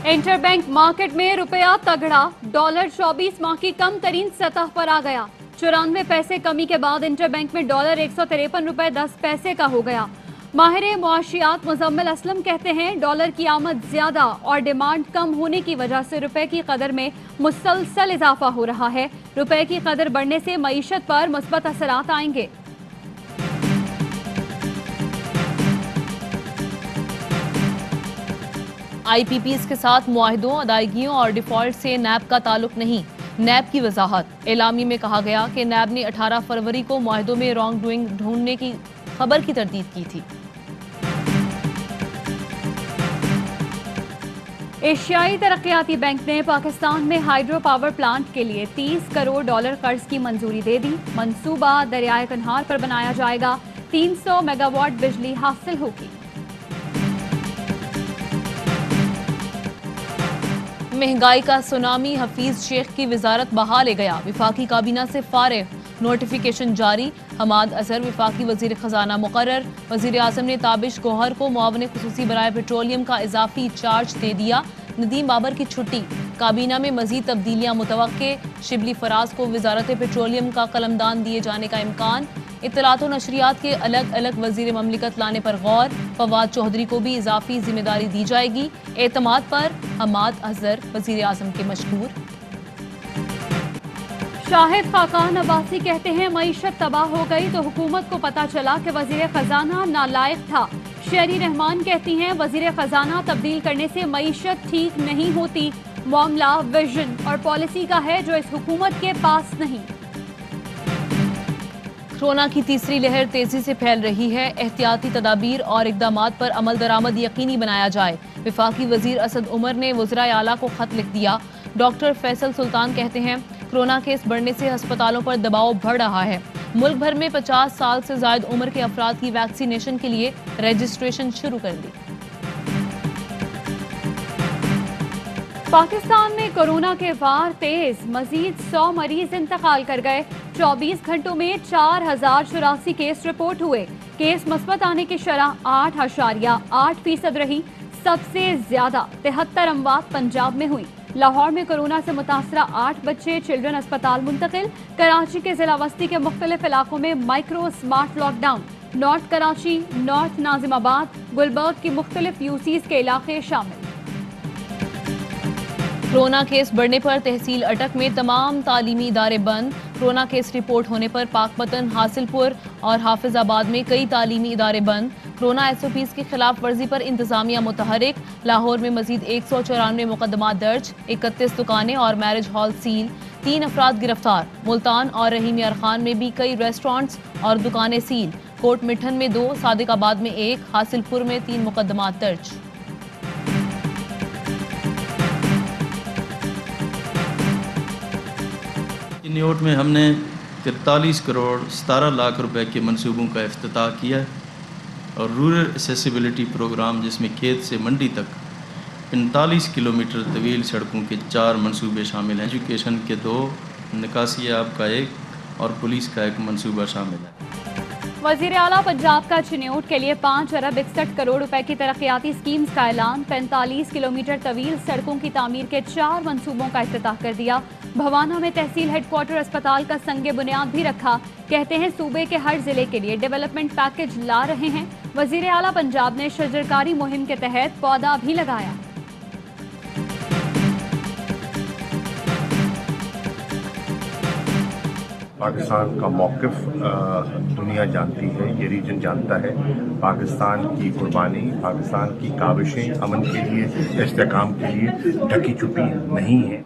Inter bank market में रुपया तगड़ा, डॉलर 24 माह की कम तरीन सतह पर आ गया। 94 पैसे कमी के बाद इंटर बैंक में डॉलर 153 रुपए 10 पैसे का हो गया। माहिर मुआशियात मुजम्मिल असलम कहते हैं डॉलर की आमद ज्यादा और डिमांड कम होने की वजह से रुपए की कदर में मुसलसल इजाफा हो रहा है। रुपए की कदर बढ़ने से मईशत पर मुस्बत असरात आएंगे। IPPs के साथ मुआहिदों, अदायगियों और डिफॉल्ट से नैब का ताल्लुक नहीं। नैब की वजाहत। एलामी में कहा गया कि नैब ने 18 फरवरी को मुआहिदों में रॉन्ग डूइंग ढूंढने की खबर की तरदीद की थी। एशियाई तरक्याती बैंक ने पाकिस्तान में हाइड्रो पावर प्लांट के लिए 30 करोड़ डॉलर कर्ज की मंजूरी दे दी। मंसूबा दरियाए कन्हार पर बनाया जाएगा। 300 मेगावाट बिजली हासिल होगी। महंगाई का सुनामी, हफीज शेख की वजारत बहा ले गया। विफाकी काबीना से फारिग, नोटिफिकेशन जारी। हमाद अजहर विफाकी वजीर खजाना मुकर्रर। वजीर आजम ने ताबिश गौहर को मुआवन खुसूसी बराए पेट्रोलियम का इजाफी चार्ज दे दिया। नदीम बाबर की छुट्टी। काबीना में मजीद तब्दीलियां मुतवक्के। शिबली फराज को वजारत पेट्रोलियम का कलमदान दिए जाने का इम्कान। इत्तलात और नशरियात के अलग अलग वजीर ममलिकत लाने पर गौर। फवाद चौधरी को भी इजाफी जिम्मेदारी दी जाएगी। एतमाद पर हमाद अजहर वजीर आजम के मशकूर। शाहिद खाकान अब्बासी कहते हैं मईशत तबाह हो गई तो हुकूमत को पता चला कि वजीर खजाना नालायक था। शेरी रहमान कहती हैं वजीर खजाना तब्दील करने से मईशत ठीक नहीं होती। मामला विजन और पॉलिसी का है जो इस हुकूमत के पास नहीं। कोरोना की तीसरी लहर तेजी से फैल रही है। एहतियाती तदाबीर और इकदामात पर अमल दरामद यकीनी बनाया जाए। विफाकी वजीर असद उमर ने वज़राए आला को खत लिख दिया। डॉक्टर फैसल सुल्तान कहते हैं कोरोना केस बढ़ने से अस्पतालों पर दबाव बढ़ रहा है। मुल्क भर में 50 साल से ज्यादा उम्र के अफराद की वैक्सीनेशन के लिए रजिस्ट्रेशन शुरू कर दी। पाकिस्तान में कोरोना के वार तेज, मजीद 100 मरीज इंतकाल कर गए। 24 घंटों में 4084 केस रिपोर्ट हुए। केस मस्बत आने की शरह 8.8% रही। सबसे ज्यादा 73 अमवात पंजाब में हुई। लाहौर में कोरोना से मुतासरा 8 बच्चे चिल्ड्रन अस्पताल मुंतकिल। कराची के जिला वस्ती के मुख्तलिफ इलाकों में micro smart lockdown. North Karachi, north Nazimabad, Gulberg की मुख्तलिफ यूसीज के इलाके शामिल। कोरोना केस बढ़ने पर तहसील अटक में तमाम तालीमी इदारे बंद। कोरोना केस रिपोर्ट होने पर पाकपतन, हासिलपुर और हाफिजाबाद में कई तालीमी इदारे बंद। कोरोना SOPs की खिलाफ वर्जी पर इंतजामिया मुतहरिक। लाहौर में मजीद 194 मुकदमा दर्ज। 31 दुकानें और मैरिज हॉल सील। 3 अफराद गिरफ्तार। मुल्तान और रहीम यार खान में भी कई रेस्टोरेंट्स और दुकानें सील। कोट मिठन में 2, सादिकाबाद में 1, हासिलपुर में 3 मुकदमा दर्ज। न्यूट में हमने 43 करोड़ 17 लाख रुपए के मंसूबों का इफ्तिताह किया और रूरल एसेसिबिलिटी प्रोग्राम जिसमें खेत से मंडी तक 45 किलोमीटर तवील सड़कों के 4 मंसूबे शामिल हैं। एजुकेशन के 2, निकासी आब का 1 और पुलिस का 1 मंसूबा शामिल है। वजीर आला पंजाब का चिन्यूट के लिए 5 अरब 61 करोड़ रुपए की तरक्याती स्कीम्स का ऐलान। 45 किलोमीटर तवील सड़कों की तामीर के 4 मंसूबों का इफ्तिताह कर दिया। भवाना में तहसील हेडक्वार्टर अस्पताल का संगे बुनियाद भी रखा। कहते हैं सूबे के हर जिले के लिए डेवलपमेंट पैकेज ला रहे हैं। वजीर आला पंजाब ने शजरकारी मुहिम के तहत पौधा भी लगाया। पाकिस्तान का मौक़िफ़ दुनिया जानती है, ये रीजन जानता है। पाकिस्तान की कुर्बानी, पाकिस्तान की काविशें अमन के लिए, इस्तेहकाम के लिए ढकी छुपी नहीं है।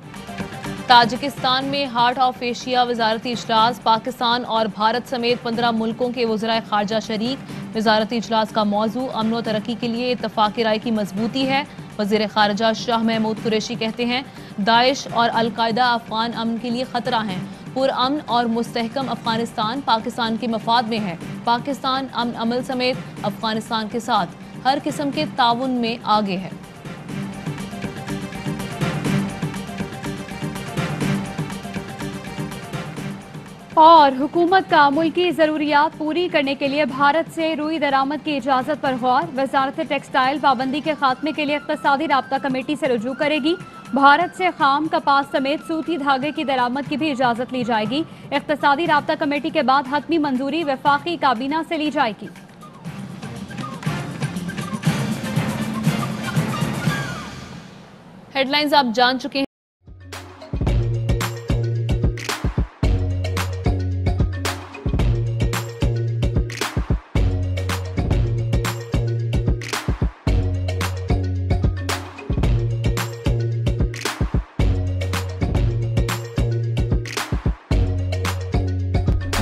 ताजिकिस्तान में हार्ट ऑफ एशिया वजारती इजलास। पाकिस्तान और भारत समेत 15 मुल्कों के वज़राए ख़ारजा शरीक। वजारती इजलास का मौजू अमन व तरक्की के लिए इत्तफ़ाक़ी राय की मजबूती है। वज़ीर ख़ारजा शाह महमूद कुरैशी कहते हैं दाइश और अलकायदा अफ़गान अमन के लिए ख़तरा हैं। पुरअमन और मुस्तहकम अफ़गानिस्तान पाकिस्तान के मफाद में है। पाकिस्तान अमन अमल समेत अफ़गानिस्तान के साथ हर किस्म के ताउन में आगे है। और हुकूमत का मुल्की ज़रूरियात पूरी करने के लिए भारत से रुई दरामद की इजाज़त पर गौर। वजारत टेक्सटाइल पाबंदी के खात्मे के लिए इक़्तिसादी राब्ता कमेटी से रुजू करेगी। भारत से खाम कपास समेत सूती धागे की दरामद की भी इजाज़त ली जाएगी। इक़्तिसादी राब्ता कमेटी के बाद हतमी मंजूरी वफाकी काबीना से ली जाएगी। हेडलाइंस आप जान चुके हैं।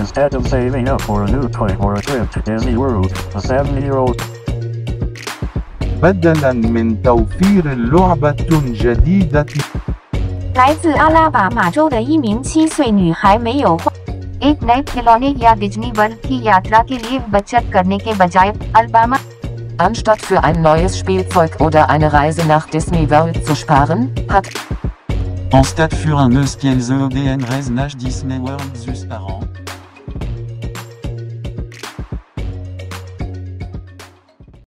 Instead of saving up for a new toy or a trip to Disney World, a 70-year-old بدلاً من توفير لعبة جديدة 来自阿拉巴马州的一名7岁女孩没有花 एक नए खिलौने या डिज्नी वर्ल्ड की यात्रा के लिए बचत करने के बजाय Alabama Anstatt für ein neues Spielzeug oder eine Reise nach Disney World zu sparen, hat Anstatt für un neus Spielzeug oder eine Reise nach Disney World zu sparen,